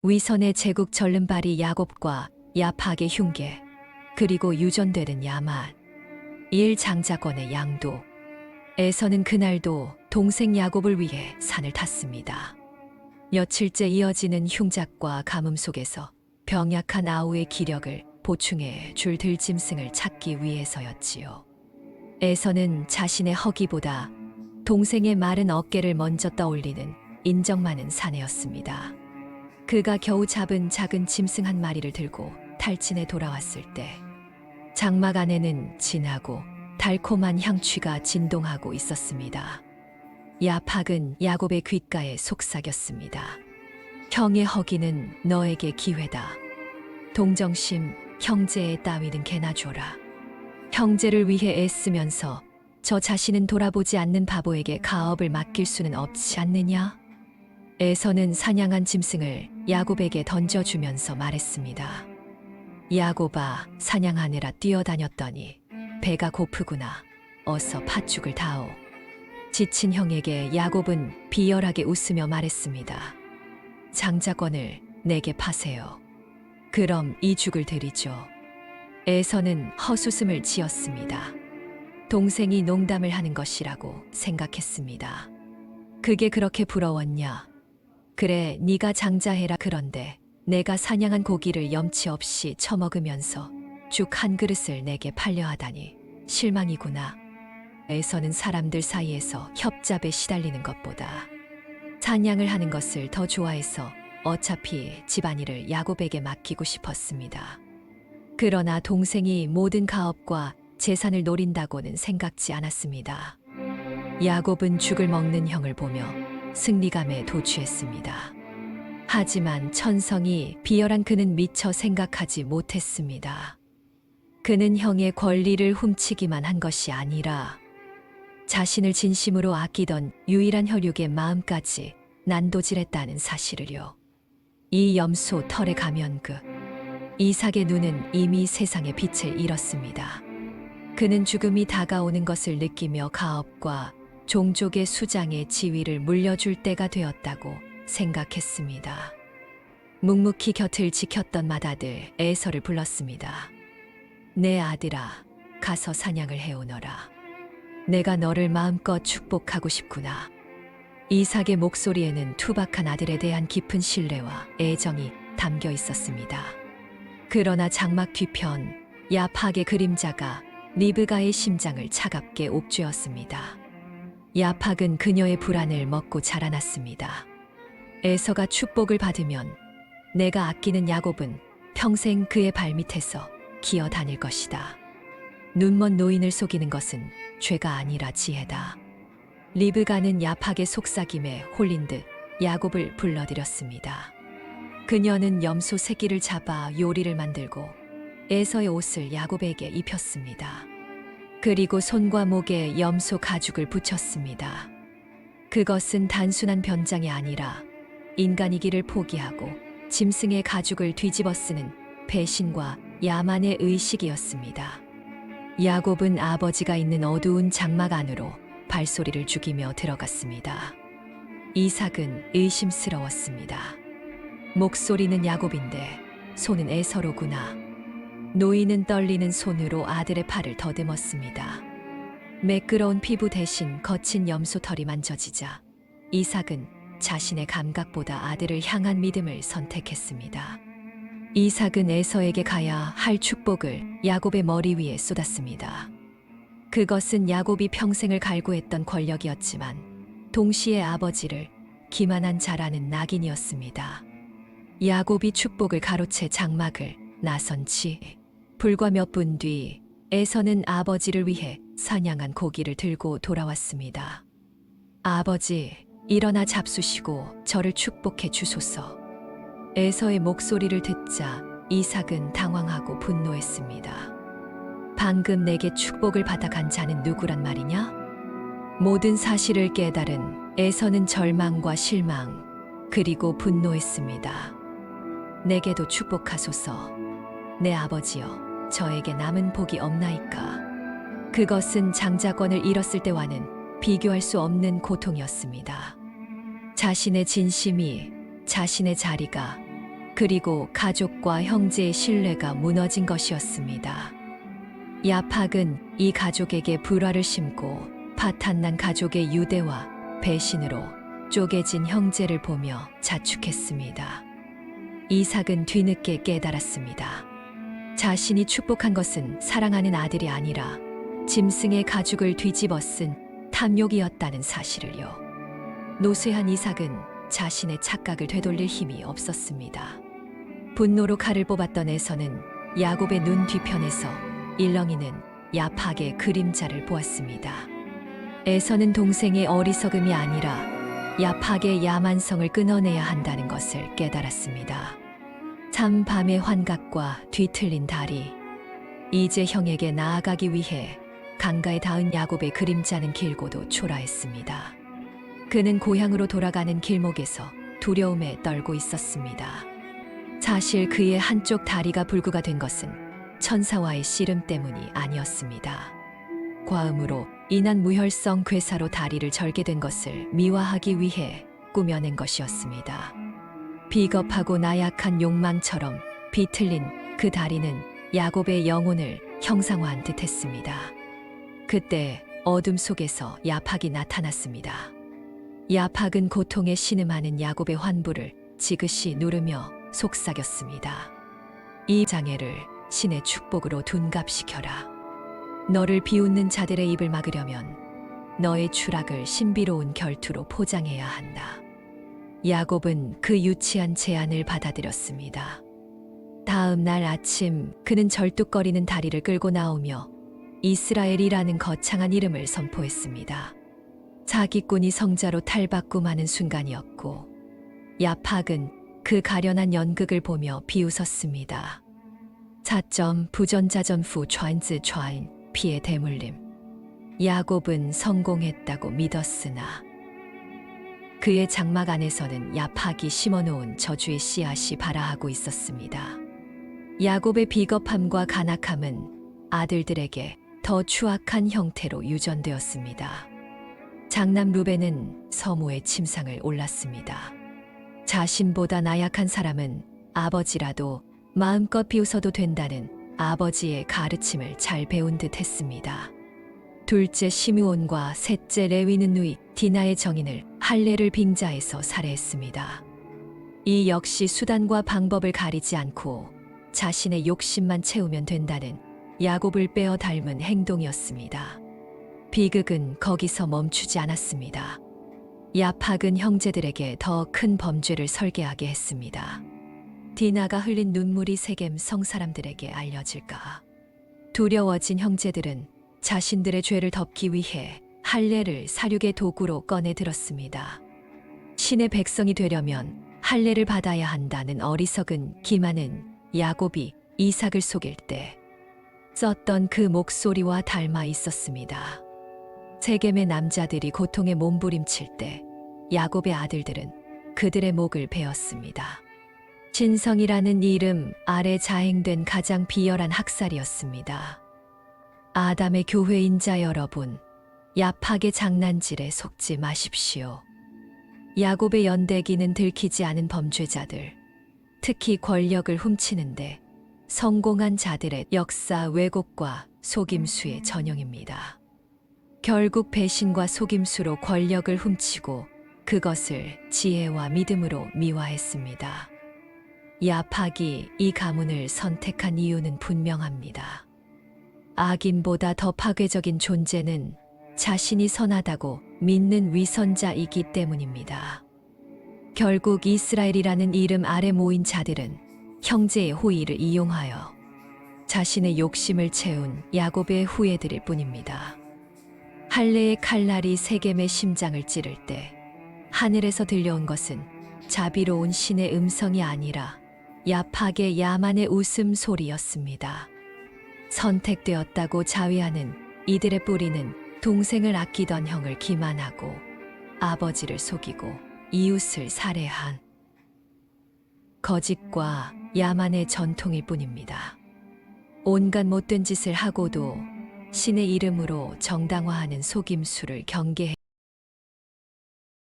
위선의 제국 절름발이 야곱과 야팍의 흉계, 그리고 유전되는 야만, 일 장자권의 양도. 에서는 그날도 동생 야곱을 위해 산을 탔습니다. 며칠째 이어지는 흉작과 가뭄 속에서 병약한 아우의 기력을 보충해 줄 들짐승을 찾기 위해서였지요. 에서는 자신의 허기보다 동생의 마른 어깨를 먼저 떠올리는 인정 많은 사내였습니다. 그가 겨우 잡은 작은 짐승 한 마리를 들고 탈진에 돌아왔을 때 장막 안에는 진하고 달콤한 향취가 진동하고 있었습니다. 야팍은 야곱의 귓가에 속삭였습니다. 형의 허기는 너에게 기회다. 동정심, 형제의 따위는 개나 줘라. 형제를 위해 애쓰면서 저 자신은 돌아보지 않는 바보에게 가업을 맡길 수는 없지 않느냐? 에서는 사냥한 짐승을 야곱에게 던져주면서 말했습니다. 야곱아, 사냥하느라 뛰어다녔더니 배가 고프구나. 어서 팥죽을 다오. 지친 형에게 야곱은 비열하게 웃으며 말했습니다. 장자권을 내게 파세요. 그럼 이 죽을 드리죠. 에서는 헛웃음을 지었습니다. 동생이 농담을 하는 것이라고 생각했습니다. 그게 그렇게 부러웠냐? 그래, 네가 장자해라. 그런데 내가 사냥한 고기를 염치 없이 처먹으면서 죽 한 그릇을 내게 팔려 하다니 실망이구나. 에서는 사람들 사이에서 협잡에 시달리는 것보다 사냥을 하는 것을 더 좋아해서 어차피 집안일을 야곱에게 맡기고 싶었습니다. 그러나 동생이 모든 가업과 재산을 노린다고는 생각지 않았습니다. 야곱은 죽을 먹는 형을 보며 승리감에 도취했습니다. 하지만 천성이 비열한 그는 미처 생각하지 못했습니다. 그는 형의 권리를 훔치기만 한 것이 아니라 자신을 진심으로 아끼던 유일한 혈육의 마음까지 난도질했다는 사실을요. 이 염소 털의 가면그 이삭의 눈은 이미 세상의 빛을 잃었습니다. 그는 죽음이 다가오는 것을 느끼며 가업과 종족의 수장의 지위를 물려줄 때가 되었다고 생각했습니다. 묵묵히 곁을 지켰던 맏아들 에서를 불렀습니다. 내 아들아, 가서 사냥을 해오너라. 내가 너를 마음껏 축복하고 싶구나. 이삭의 목소리에는 투박한 아들에 대한 깊은 신뢰와 애정이 담겨 있었습니다. 그러나 장막 뒤편 야팍의 그림자가 리브가의 심장을 차갑게 옥죄었습니다. 야팍은 그녀의 불안을 먹고 자라났습니다. 에서가 축복을 받으면 내가 아끼는 야곱은 평생 그의 발밑에서 기어 다닐 것이다. 눈먼 노인을 속이는 것은 죄가 아니라 지혜다. 리브가는 야팍의 속삭임에 홀린 듯 야곱을 불러들였습니다. 그녀는 염소 새끼를 잡아 요리를 만들고 에서의 옷을 야곱에게 입혔습니다. 그리고 손과 목에 염소 가죽을 붙였습니다. 그것은 단순한 변장이 아니라 인간이기를 포기하고 짐승의 가죽을 뒤집어 쓰는 배신과 야만의 의식이었습니다. 야곱은 아버지가 있는 어두운 장막 안으로 발소리를 죽이며 들어갔습니다. 이삭은 의심스러웠습니다. 목소리는 야곱인데 손은 에서로구나. 노인은 떨리는 손으로 아들의 팔을 더듬었습니다. 매끄러운 피부 대신 거친 염소 털이 만져지자 이삭은 자신의 감각보다 아들을 향한 믿음을 선택했습니다. 이삭은 에서에게 가야 할 축복을 야곱의 머리 위에 쏟았습니다. 그것은 야곱이 평생을 갈구했던 권력이었지만 동시에 아버지를 기만한 자라는 낙인이었습니다. 야곱이 축복을 가로채 장막을 나선 지 불과 몇 분 뒤 에서는 아버지를 위해 사냥한 고기를 들고 돌아왔습니다. 아버지, 일어나 잡수시고 저를 축복해 주소서. 에서의 목소리를 듣자 이삭은 당황하고 분노했습니다. 방금 내게 축복을 받아간 자는 누구란 말이냐? 모든 사실을 깨달은 에서는 절망과 실망, 그리고 분노했습니다. 내게도 축복하소서. 내 아버지여, 저에게 남은 복이 없나이까? 그것은 장자권을 잃었을 때와는 비교할 수 없는 고통이었습니다. 자신의 진심이, 자신의 자리가 그리고 가족과 형제의 신뢰가 무너진 것이었습니다. 야팍은 이 가족에게 불화를 심고 파탄난 가족의 유대와 배신으로 쪼개진 형제를 보며 자축했습니다. 이삭은 뒤늦게 깨달았습니다. 자신이 축복한 것은 사랑하는 아들이 아니라 짐승의 가죽을 뒤집어 쓴 탐욕이었다는 사실을요. 노쇠한 이삭은 자신의 착각을 되돌릴 힘이 없었습니다. 분노로 칼을 뽑았던 에서는 야곱의 눈 뒤편에서 일렁이는 야팍의 그림자를 보았습니다. 에서는 동생의 어리석음이 아니라 야팍의 야만성을 끊어내야 한다는 것을 깨달았습니다. 참 밤의 환각과 뒤틀린 다리, 이제 형에게 나아가기 위해 강가에 닿은 야곱의 그림자는 길고도 초라했습니다. 그는 고향으로 돌아가는 길목에서 두려움에 떨고 있었습니다. 사실 그의 한쪽 다리가 불구가 된 것은 천사와의 씨름 때문이 아니었습니다. 과음으로 인한 무혈성 괴사로 다리를 절게 된 것을 미화하기 위해 꾸며낸 것이었습니다. 비겁하고 나약한 욕망처럼 비틀린 그 다리는 야곱의 영혼을 형상화한 듯 했습니다. 그때 어둠 속에서 야팍이 나타났습니다. 야팍은 고통에 신음하는 야곱의 환부를 지그시 누르며 속삭였습니다. 이 장애를 신의 축복으로 둔갑시켜라. 너를 비웃는 자들의 입을 막으려면 너의 추락을 신비로운 결투로 포장해야 한다. 야곱은 그 유치한 제안을 받아들였습니다. 다음 날 아침 그는 절뚝거리는 다리를 끌고 나오며 이스라엘이라는 거창한 이름을 선포했습니다. 사기꾼이 성자로 탈바꿈하는 순간이었고 야팍은 그 가련한 연극을 보며 비웃었습니다. 4점 부전자전후 좌인즈 좌인 피의 대물림. 야곱은 성공했다고 믿었으나 그의 장막 안에서는 야팍이 심어놓은 저주의 씨앗이 발아하고 있었습니다. 야곱의 비겁함과 간악함은 아들들에게 더 추악한 형태로 유전되었습니다. 장남 루벤은 서무의 침상을 올랐습니다. 자신보다 나약한 사람은 아버지라도 마음껏 비웃어도 된다는 아버지의 가르침을 잘 배운 듯 했습니다. 둘째 시므온과 셋째 레위는 누이 디나의 정인을 할례를 빙자해서 살해했습니다. 이 역시 수단과 방법을 가리지 않고 자신의 욕심만 채우면 된다는 야곱을 빼어 닮은 행동이었습니다. 비극은 거기서 멈추지 않았습니다. 야팍은 형제들에게 더 큰 범죄를 설계하게 했습니다. 디나가 흘린 눈물이 세겜 성사람들에게 알려질까. 두려워진 형제들은 자신들의 죄를 덮기 위해 할례를 살육의 도구로 꺼내 들었습니다. 신의 백성이 되려면 할례를 받아야 한다는 어리석은 기만은 야곱이 이삭을 속일 때 썼던 그 목소리와 닮아 있었습니다. 세겜의 남자들이 고통에 몸부림칠 때 야곱의 아들들은 그들의 목을 베었습니다. 신성이라는 이름 아래 자행된 가장 비열한 학살이었습니다. 아담의 교회인자 여러분, 야팍의 장난질에 속지 마십시오. 야곱의 연대기는 들키지 않은 범죄자들, 특히 권력을 훔치는데 성공한 자들의 역사 왜곡과 속임수의 전형입니다. 결국 배신과 속임수로 권력을 훔치고 그것을 지혜와 믿음으로 미화했습니다. 야팍이 이 가문을 선택한 이유는 분명합니다. 악인보다 더 파괴적인 존재는 자신이 선하다고 믿는 위선자이기 때문입니다. 결국 이스라엘이라는 이름 아래 모인 자들은 형제의 호의를 이용하여 자신의 욕심을 채운 야곱의 후예들일 뿐입니다. 할례의 칼날이 세겜의 심장을 찌를 때 하늘에서 들려온 것은 자비로운 신의 음성이 아니라 야팍의 야만의 웃음소리였습니다. 선택되었다고 자위하는 이들의 뿌리는 동생을 아끼던 형을 기만하고 아버지를 속이고 이웃을 살해한 거짓과 야만의 전통일 뿐입니다. 온갖 못된 짓을 하고도 신의 이름으로 정당화하는 속임수를 경계해